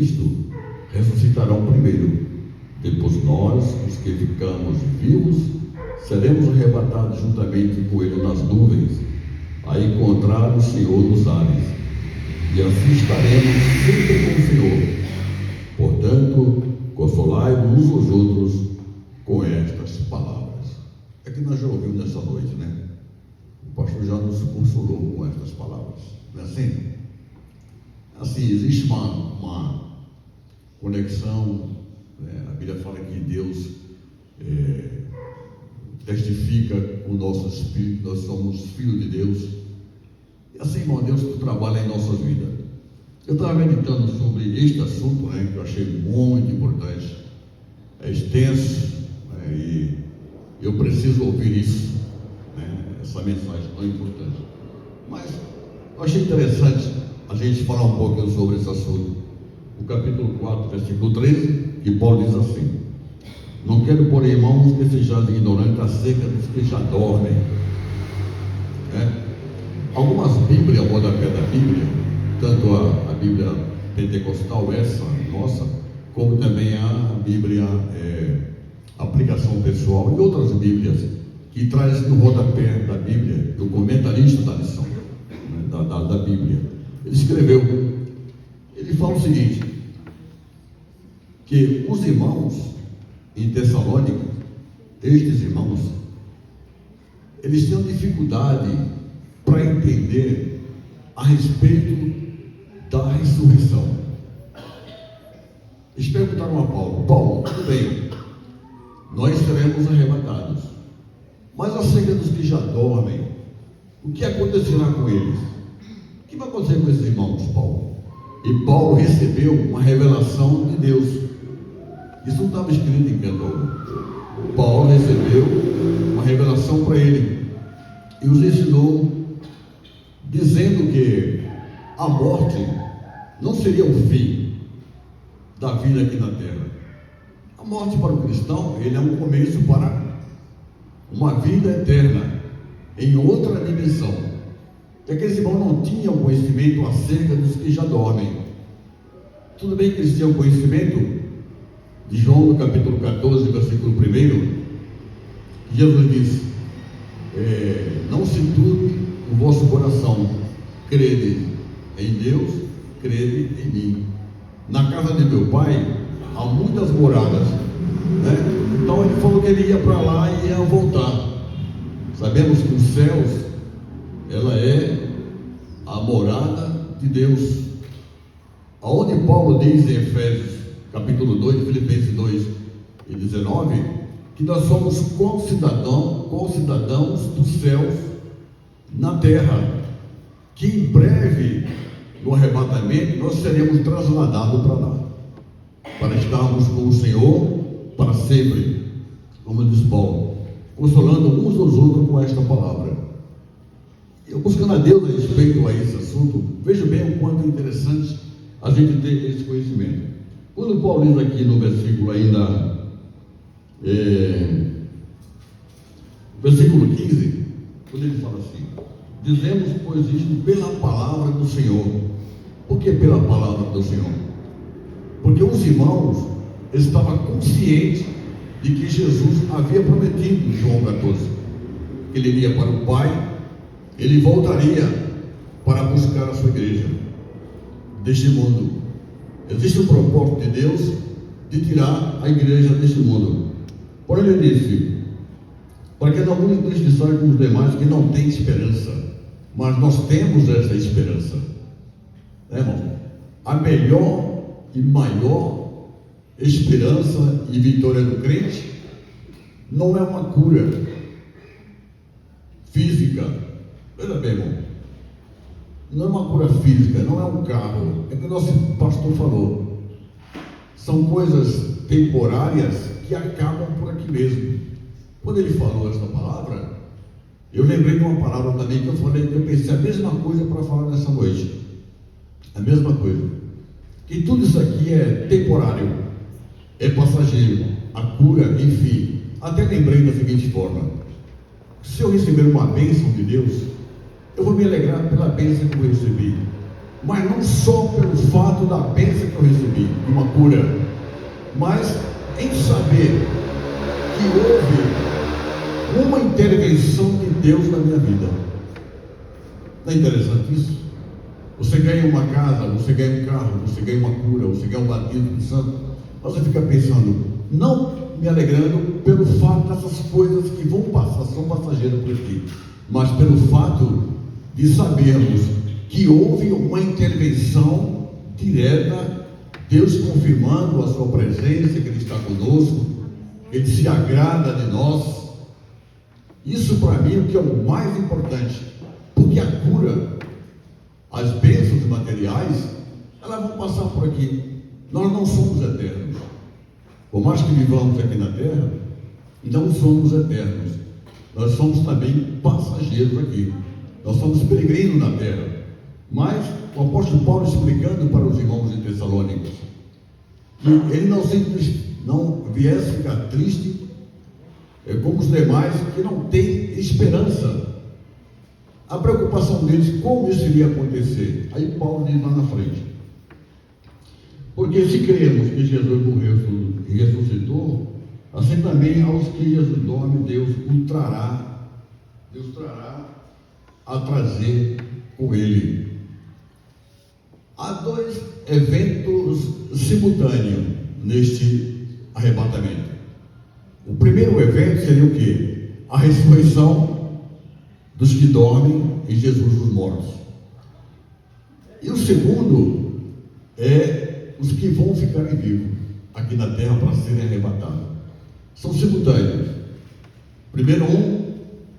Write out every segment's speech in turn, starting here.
Cristo ressuscitarão primeiro. Depois nós, os que ficamos vivos, seremos arrebatados juntamente com Ele nas nuvens, a encontrar o Senhor nos ares. E assim estaremos sempre com o Senhor. Portanto, consolai-vos uns aos outros com estas palavras. É que nós já ouvimos nessa noite, né? O pastor já nos consolou com estas palavras. Não é assim? Assim, existe uma conexão, né? A Bíblia fala que Deus testifica com o nosso espírito, nós somos filhos de Deus. E assim, irmão, Deus trabalha em nossas vidas. Eu estava meditando sobre este assunto, né, que eu achei muito importante. É extenso, né, e eu preciso ouvir isso, né, essa mensagem tão importante. Mas eu achei interessante a gente falar um pouquinho sobre esse assunto. No capítulo 4, versículo 13, que Paulo diz assim: não quero, porém, irmãos, que sejais ignorantes acerca dos que já dormem. Algumas Bíblias, rodapé da Bíblia, tanto a Bíblia pentecostal, essa nossa, como também a Bíblia aplicação pessoal, e outras Bíblias que traz no rodapé da Bíblia, do comentarista da lição, né, da Bíblia. Ele escreveu, ele fala o seguinte, que os irmãos em Tessalônica, estes irmãos, eles tinham dificuldade para entender a respeito da ressurreição. Eles perguntaram a Paulo, tudo bem, nós seremos arrebatados, mas acerca dos que já dormem, o que acontecerá com eles? O que vai acontecer com esses irmãos, Paulo? E Paulo recebeu uma revelação de Deus. Isso não estava escrito em canto algum. Paulo recebeu uma revelação para ele e os ensinou, dizendo que a morte não seria o fim da vida aqui na terra. A morte para o cristão, ele é um começo para uma vida eterna em outra dimensão. E aqueles irmãos não tinham conhecimento acerca dos que já dormem. Tudo bem que eles tinham conhecimento de João, no capítulo 14, versículo 1, Jesus diz: não se turbe o vosso coração, crede em Deus, crede em mim. Na casa de meu pai há muitas moradas, né? Então ele falou que ele ia para lá e ia voltar. Sabemos que os céus, ela é a morada de Deus. Aonde Paulo diz em Efésios capítulo 2, Filipenses 2 e 19, que nós somos concidadãos dos céus na terra, que em breve, no arrebatamento, nós seremos trasladados para lá, para estarmos com o Senhor para sempre, como diz Paulo, consolando uns aos outros com esta palavra. Eu buscando a Deus a respeito a esse assunto, vejo bem o quanto é interessante a gente ter esse conhecimento. Quando Paulo diz aqui no versículo ainda, versículo 15, quando ele fala assim: dizemos, pois, isto pela palavra do Senhor. Por que pela palavra do Senhor? Porque os irmãos estavam conscientes de que Jesus havia prometido em João 14, que ele iria para o Pai, ele voltaria para buscar a sua igreja deste mundo. Existe um propósito de Deus de tirar a igreja deste mundo. Porém, ele disse: para que não vos entristeçais com os demais que não têm esperança, mas nós temos essa esperança, né, irmão? A melhor e maior esperança e vitória do crente não é uma cura física. Veja bem, irmão, não é uma cura física, não é um carro, é o que o nosso pastor falou, são coisas temporárias que acabam por aqui mesmo. Quando ele falou essa palavra, eu lembrei de uma palavra também que eu falei, que eu pensei a mesma coisa para falar nessa noite, a mesma coisa, que tudo isso aqui é temporário, é passageiro, a cura, enfim. Até lembrei da seguinte forma: se eu receber uma bênção de Deus, eu vou me alegrar pela bênção que eu recebi, mas não só pelo fato da bênção que eu recebi, de uma cura, mas em saber que houve uma intervenção de Deus na minha vida. Não é interessante isso? Você ganha uma casa, você ganha um carro, você ganha uma cura, você ganha um batismo de santo, você fica pensando, não me alegrando pelo fato dessas coisas que vão passar, são passageiras por aqui, mas pelo fato de sabermos que houve uma intervenção direta, Deus confirmando a sua presença, que Ele está conosco, Ele se agrada de nós. Isso para mim é o que é o mais importante, porque a cura, as bênçãos materiais, elas vão passar por aqui. Nós não somos eternos. Por mais que vivamos aqui na terra, não somos eternos. Nós somos também passageiros aqui. Nós somos peregrinos na terra. Mas o apóstolo Paulo explicando para os irmãos de Tessalônica que ele não viesse ficar triste como os demais que não têm esperança. A preocupação deles, como isso iria acontecer? Aí Paulo diz lá na frente: porque se cremos que Jesus morreu e ressuscitou, assim também aos que Jesus dorme, Deus trará a trazer com Ele. Há dois eventos simultâneos neste arrebatamento. O primeiro evento seria o quê? A ressurreição dos que dormem em Jesus dos mortos. E o segundo é os que vão ficar vivos aqui na terra para serem arrebatados. São simultâneos. Primeiro um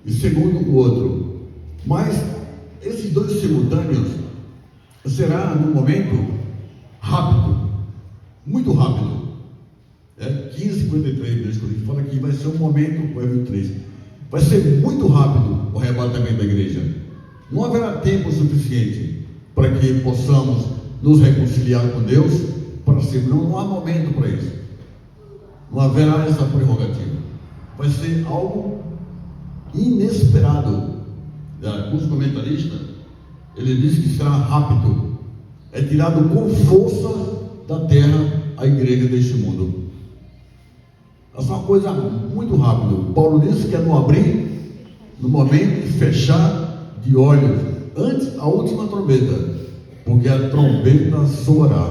e segundo o outro. Mas esses dois simultâneos será num momento rápido, muito rápido. 15:53, fala que vai ser um momento, 23. Vai ser muito rápido o arrebatamento da igreja. Não haverá tempo suficiente para que possamos nos reconciliar com Deus para sempre. Não há momento para isso. Não haverá essa prerrogativa. Vai ser algo inesperado. Alguns comentaristas, ele diz que será rápido. É tirado com força da terra a igreja deste mundo. Essa é uma coisa muito rápida. Paulo disse que é no abrir, no momento de fechar de olhos, antes a última trombeta, porque a trombeta soará.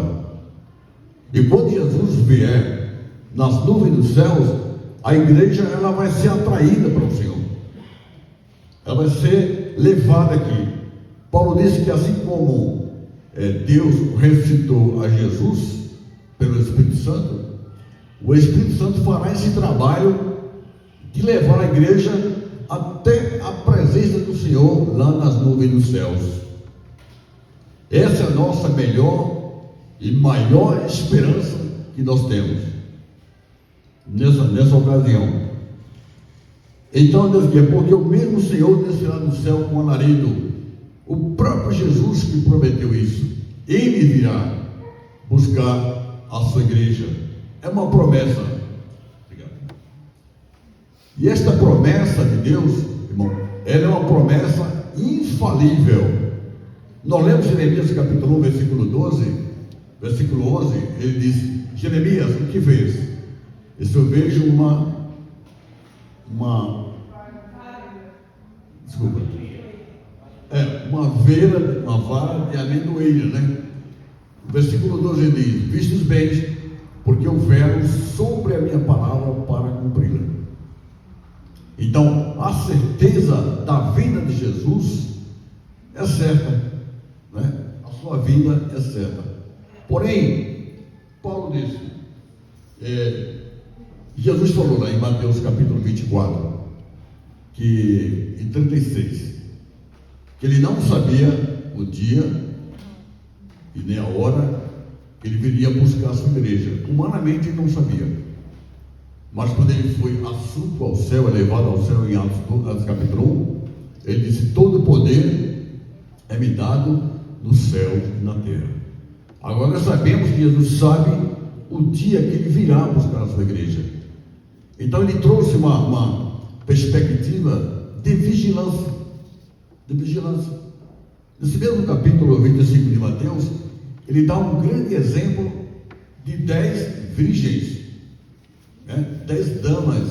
E quando Jesus vier nas nuvens dos céus, a igreja ela vai ser atraída para o Senhor. Ela vai ser levada aqui. Paulo disse que assim como Deus ressuscitou a Jesus pelo Espírito Santo, o Espírito Santo fará esse trabalho de levar a igreja até a presença do Senhor lá nas nuvens dos céus. Essa é a nossa melhor e maior esperança que nós temos nessa ocasião. Então Deus diz, porque o mesmo Senhor descerá do céu com alarido. O próprio Jesus que prometeu isso. Ele virá buscar a sua igreja. É uma promessa. Obrigado. E esta promessa de Deus, irmão, ela é uma promessa infalível. Nós lemos Jeremias capítulo 1, versículo 12, versículo 11, ele diz: Jeremias, o que vês? Isso eu vejo uma vara de amendoeira, né? O versículo 12 diz: vistes bem, porque eu velo sobre a minha palavra para cumpri-la. Então, a certeza da vinda de Jesus é certa, né? A sua vinda é certa. Porém, Paulo disse, Jesus falou lá em Mateus capítulo 24, em 36, que ele não sabia o dia e nem a hora que ele viria buscar a sua igreja. Humanamente ele não sabia, mas quando ele foi assunto ao céu, elevado ao céu em Atos capítulo 1, ele disse: todo poder é me dado no céu e na terra. Agora nós sabemos que Jesus sabe o dia que ele virá buscar a sua igreja. Então ele trouxe uma perspectiva de vigilância. Nesse mesmo capítulo 25 de Mateus, ele dá um grande exemplo de 10 virgens, 10 damas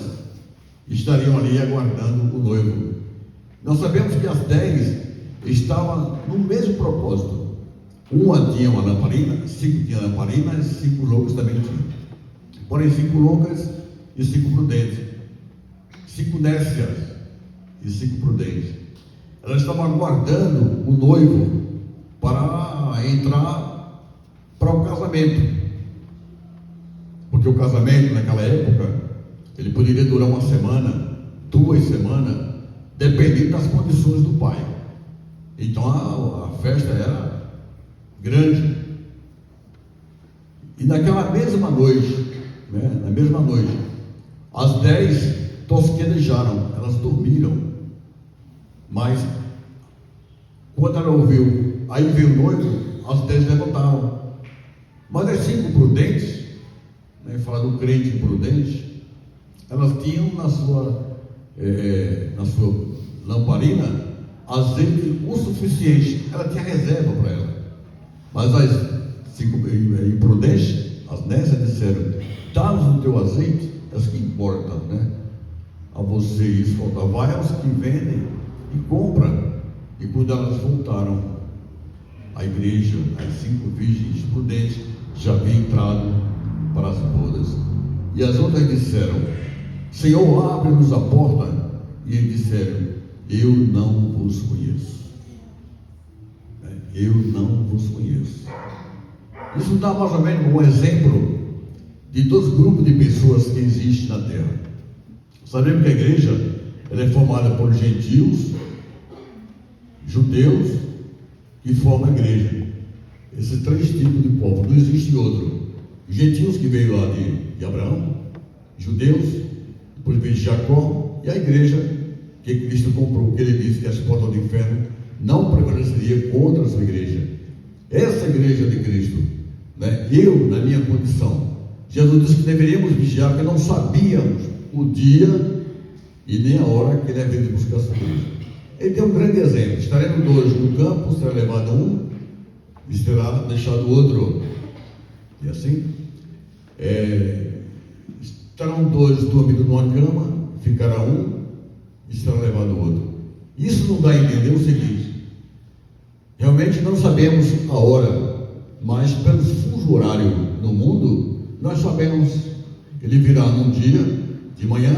estariam ali aguardando o noivo. Nós sabemos que as 10 estavam no mesmo propósito. Uma tinha uma lamparina, 5 tinham lamparinas, 5 loucos também tinham. Porém, 5 loucas e 5 prudentes, 5 nécias e 5 prudentes. Elas estavam aguardando o noivo para entrar para o casamento. Porque o casamento naquela época, ele poderia durar 1 semana, 2 semanas, dependendo das condições do pai. Então a festa era grande. E naquela mesma noite, as 10 tosquenejaram, elas dormiram. Mas quando ela ouviu, aí veio o noivo, as 10 levantaram. Mas as 5 prudentes, fala do crente prudente, elas tinham na sua lamparina azeite o suficiente, ela tinha reserva para ela. Mas as 5 imprudentes, as nécias, disseram: dá-nos o teu azeite, é isso que importa, a você isso falta. Vai aos que vendem e compra. E quando elas voltaram, a igreja, as 5 virgens prudentes já haviam entrado para as bodas. E as outras disseram: Senhor, abre-nos a porta. E eles disseram: eu não vos conheço. Eu não vos conheço. Isso dá mais ou menos um exemplo de 2 grupos de pessoas que existem na terra. Sabemos que a igreja ela é formada por gentios, judeus, que formam a igreja. Esses 3 tipos de povo, não existe outro. Gentios, que veio lá de Abraão, judeus, depois veio de Jacó, e a igreja que Cristo comprou, que ele disse que as portas do inferno não prevaleceria contra a sua igreja. Essa igreja de Cristo, eu, na minha condição, Jesus disse que deveríamos vigiar, porque não sabíamos o dia e nem a hora que ele haveria de buscar a sua igreja. Ele deu um grande exemplo: estaremos 2 no campo, será levado um e será deixado o outro. E assim, estarão 2 dormindo numa cama, ficará um e será levado o outro. Isso não dá a entender o seguinte: realmente não sabemos a hora, mas pelo fuso horário no mundo, nós sabemos. Ele virá num dia de manhã,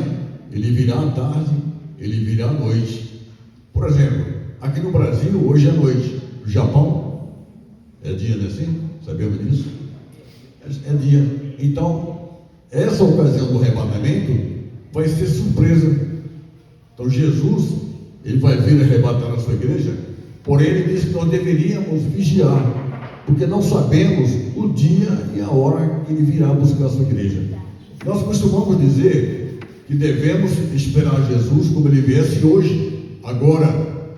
ele virá à tarde, ele virá à noite. Por exemplo, aqui no Brasil hoje é noite, no Japão é dia, não é assim? Sabemos disso? É dia. Então, essa ocasião do arrebatamento vai ser surpresa. Então Jesus, ele vai vir arrebatar a sua igreja, porém ele diz que nós deveríamos vigiar, porque não sabemos o dia e a hora que ele virá buscar a sua igreja. Nós costumamos dizer que devemos esperar Jesus como ele viesse hoje, agora,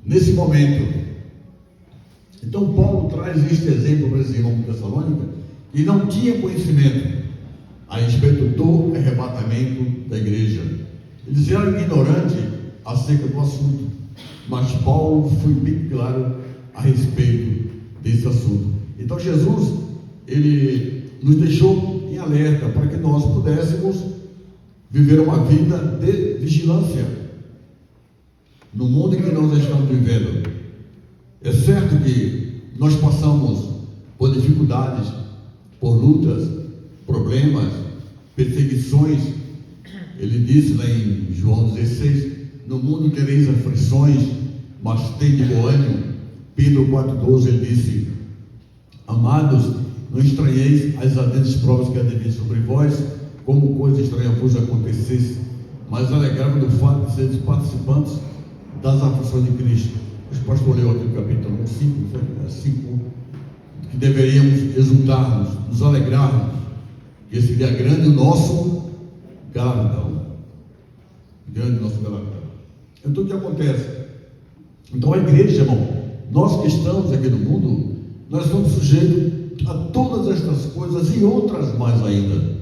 nesse momento. Então Paulo traz este exemplo para esse irmão de Tessalônica, que não tinha conhecimento a respeito do arrebatamento da igreja. Eles eram ignorantes acerca do assunto, mas Paulo foi bem claro a respeito desse assunto. Então Jesus, ele nos deixou em alerta para que nós pudéssemos viver uma vida de vigilância no mundo em que nós estamos vivendo. É certo que nós passamos por dificuldades, por lutas, problemas, perseguições. Ele disse lá em João 16: no mundo tereis aflições, mas tende bom ânimo. Pedro 4,12, ele disse: amados, não estranheis as ardentes provas que há de vir sobre vós, como coisa estranha vos acontecesse, mas alegrai-vos do fato de seres participantes das aflições de Cristo. O pastor leu aqui no capítulo 5, que deveríamos exultarmos, nos alegrarmos, que esse dia grande o nosso galardão. Grande o nosso galardão. Então o que acontece? Então a igreja, irmão, nós que estamos aqui no mundo, nós somos sujeitos a todas estas coisas e outras mais ainda,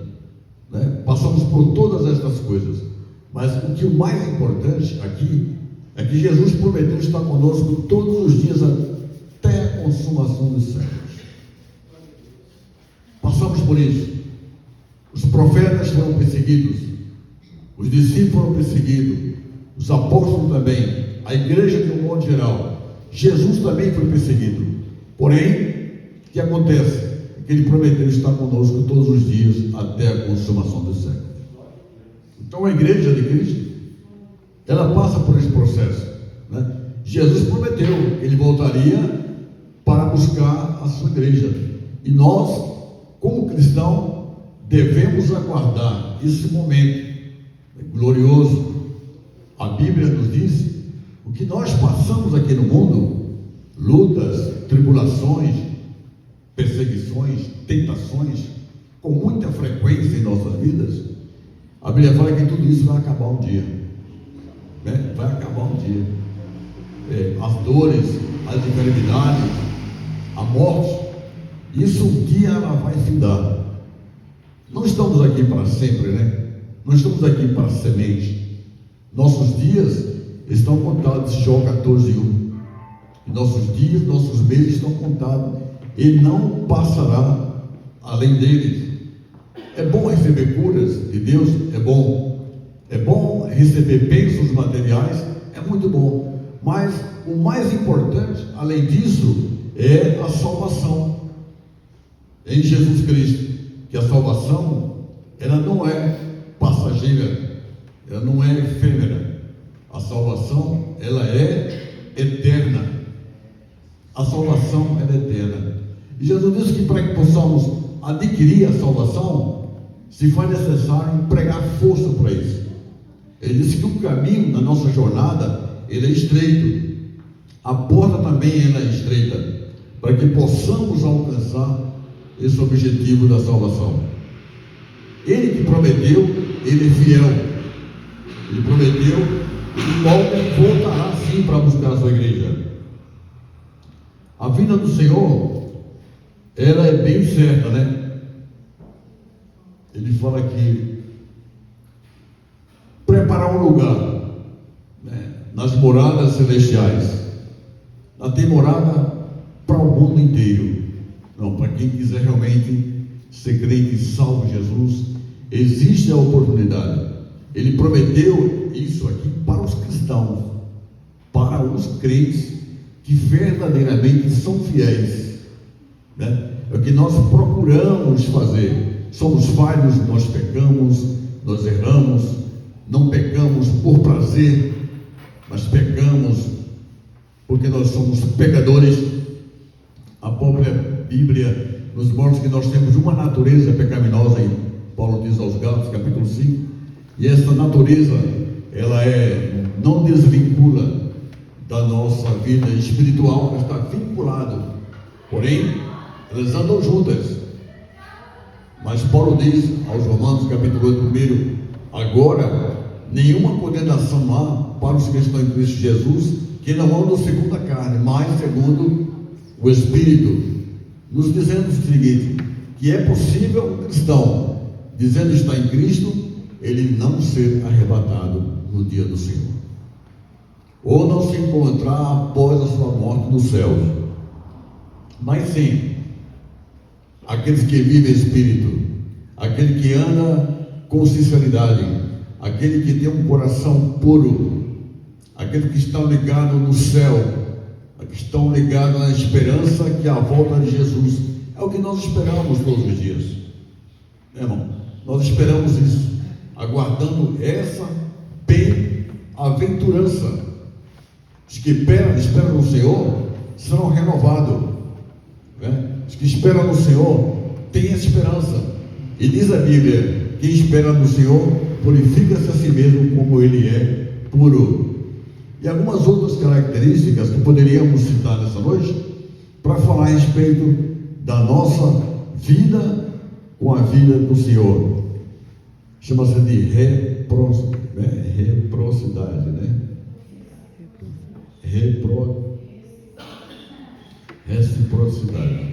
Passamos por todas estas coisas, mas o que o mais importante aqui é que Jesus prometeu estar conosco todos os dias até a consumação dos séculos. Passamos por isso. Os profetas foram perseguidos, os discípulos foram perseguidos, os apóstolos também, a igreja de um modo geral. Jesus também foi perseguido. Porém, o que acontece? É que ele prometeu estar conosco todos os dias até a consumação dos séculos. Então a igreja de Cristo, ela passa por esse processo, né? Jesus prometeu que ele voltaria para buscar a sua igreja. E nós, como cristãos, devemos aguardar esse momento glorioso. A Bíblia nos diz o que nós passamos aqui no mundo: lutas, tribulações, perseguições, tentações, com muita frequência em nossas vidas. A Bíblia fala que tudo isso vai acabar um dia, né? Vai acabar um dia. As dores, as enfermidades, a morte, isso um dia ela vai findar. Não estamos aqui para sempre, né? Não estamos aqui para semente. Nossos dias estão contados, João 14:1. Nossos dias, nossos meses estão contados, e não passará além deles. É bom receber curas de Deus, é bom receber bênçãos materiais, é muito bom, mas o mais importante, além disso, é a salvação em Jesus Cristo. Que a salvação, ela não é passageira, ela não é efêmera. A salvação, ela é eterna. A salvação, ela é eterna. E Jesus disse que para que possamos adquirir a salvação, se for necessário empregar força para isso. Ele disse que o caminho da nossa jornada, ele é estreito. A porta também ela é estreita, para que possamos alcançar esse objetivo da salvação. Ele que prometeu, ele é fiel. Ele prometeu que logo voltará sim para buscar a sua igreja. A vinda do Senhor, ela é bem certa, né? Ele fala que preparar um lugar, né, nas moradas celestiais. Não tem morada para o mundo inteiro. Não, para quem quiser realmente ser crente e salvo em Jesus, existe a oportunidade. Ele prometeu isso aqui para os cristãos, para os crentes que verdadeiramente são fiéis, né? É o que nós procuramos fazer. Somos falhos, nós pecamos, nós erramos, não pecamos por prazer, mas pecamos porque nós somos pecadores. A própria Bíblia nos mostra que nós temos uma natureza pecaminosa, e Paulo diz aos Gálatas, capítulo 5, e essa natureza, ela não desvincula da nossa vida espiritual, ela está vinculada, porém, elas andam juntas. Mas Paulo diz aos Romanos, capítulo 8, agora, nenhuma condenação há para os que estão em Cristo Jesus, que não andam segundo a carne, mas segundo o Espírito, nos dizendo o seguinte, que é possível um cristão, dizendo estar em Cristo, ele não ser arrebatado no dia do Senhor, ou não se encontrar após a sua morte no céu, mas sim, aqueles que vivem Espírito, aquele que anda com sinceridade, aquele que tem um coração puro, aquele que está ligado no céu, que estão ligados na esperança que é a volta de Jesus. É o que nós esperamos todos os dias, irmão. Nós esperamos isso, aguardando essa bem-aventurança. Os que esperam no Senhor serão renovados, né? Os que esperam no Senhor têm esperança. E diz a Bíblia: quem espera no Senhor purifica-se a si mesmo, como ele é puro. E algumas outras características que poderíamos citar nessa noite, para falar a respeito da nossa vida com a vida do Senhor. Chama-se de reciprocidade, né? Reciprocidade.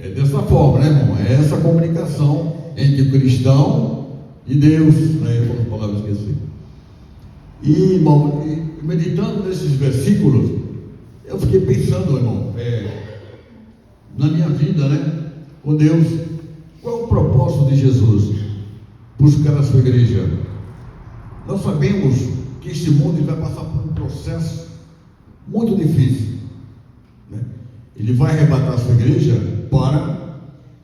É dessa forma, né, irmão? É essa comunicação entre o cristão e Deus, né? Eu vou falar, esqueci. E, irmão, meditando nesses versículos, eu fiquei pensando, irmão, na minha vida, né, com Deus, qual é o propósito de Jesus? Buscar a sua igreja. Nós sabemos que este mundo vai passar por um processo muito difícil, né? Ele vai arrebatar a sua igreja para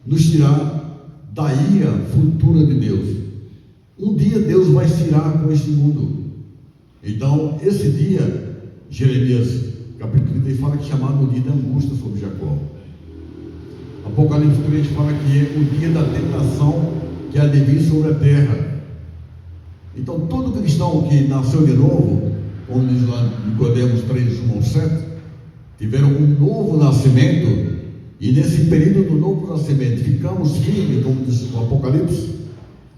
nos tirar da ira futura de Deus. Um dia Deus vai se irar com este mundo. Então, esse dia, Jeremias capítulo 30 fala que é chamado o dia da angústia sobre Jacó. Apocalipse 3 fala que é o dia da tentação que há de vir sobre a terra. Então, todo cristão que nasceu de novo, como diz lá em Nicodemos 3, 1 ao 7, tiveram um novo nascimento, e nesse período do novo nascimento ficamos firmes, como diz o Apocalipse,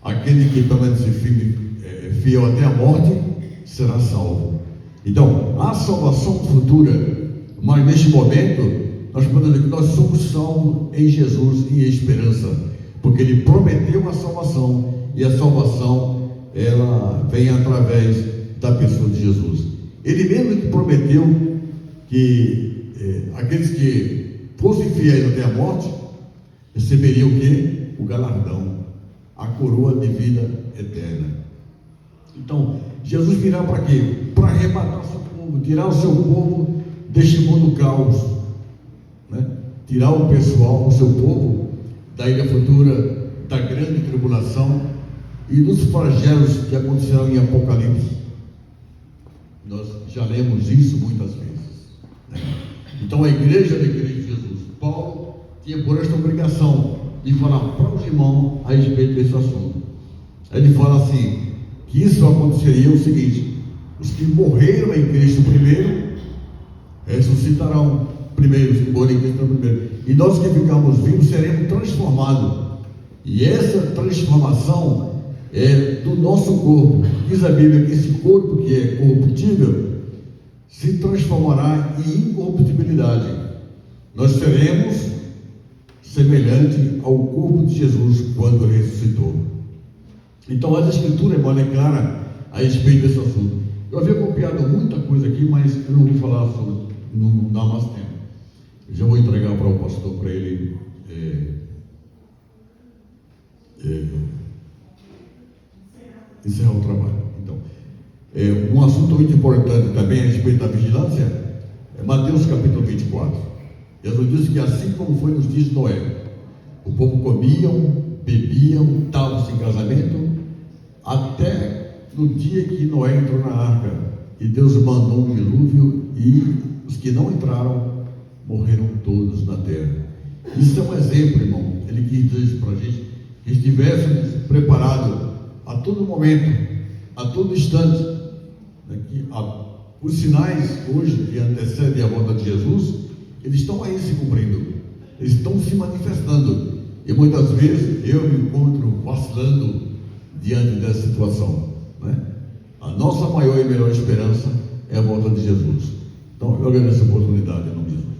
aquele que permanece firme, fiel até a morte, será salvo. Então, há salvação futura, mas neste momento, nós podemos dizer que nós somos salvos em Jesus e em esperança, porque Ele prometeu a salvação, e a salvação, ela vem através da pessoa de Jesus. Ele mesmo que prometeu que aqueles que fossem fiéis até a morte, receberiam o quê? O galardão, a coroa de vida eterna. Então, Jesus virá para quê? Para arrebatar o seu povo, tirar o seu povo deste mundo caos, né? Tirar o pessoal, o seu povo, da ilha futura, da grande tribulação e dos flagelos que acontecerão em Apocalipse. Nós já lemos isso muitas vezes, né? Então, a igreja de Cristo Jesus, Paulo tinha por esta obrigação de falar para os irmãos a respeito desse assunto. Ele fala assim, que isso aconteceria o seguinte: os que morreram em Cristo primeiro, ressuscitarão primeiro, os que morreram em Cristo primeiro, e nós que ficamos vivos seremos transformados. E essa transformação é do nosso corpo. Diz a Bíblia que esse corpo que é corruptível se transformará em incorruptibilidade. Nós seremos semelhante ao corpo de Jesus quando ressuscitou. Então, a Escritura, irmão, é clara a respeito desse assunto. Eu havia copiado muita coisa aqui, mas eu não vou falar sobre, não dá mais tempo. Eu já vou entregar para o pastor, para ele encerrar o trabalho. Então, um assunto muito importante também a respeito da vigilância é Mateus capítulo 24. Jesus disse que assim como foi nos dias de Noé, o povo comiam, bebiam, estavam em casamento, até no dia que Noé entrou na arca, e Deus mandou um dilúvio, e os que não entraram morreram todos na terra. Isso é um exemplo, irmão. Ele quis dizer isso para a gente, que estivéssemos preparados a todo momento, a todo instante, né, que os sinais hoje que antecedem a volta de Jesus, eles estão aí se cumprindo, eles estão se manifestando, e muitas vezes eu me encontro vacilando diante dessa situação, né? A nossa maior e melhor esperança é a volta de Jesus. Então eu agradeço a oportunidade em nome de Jesus.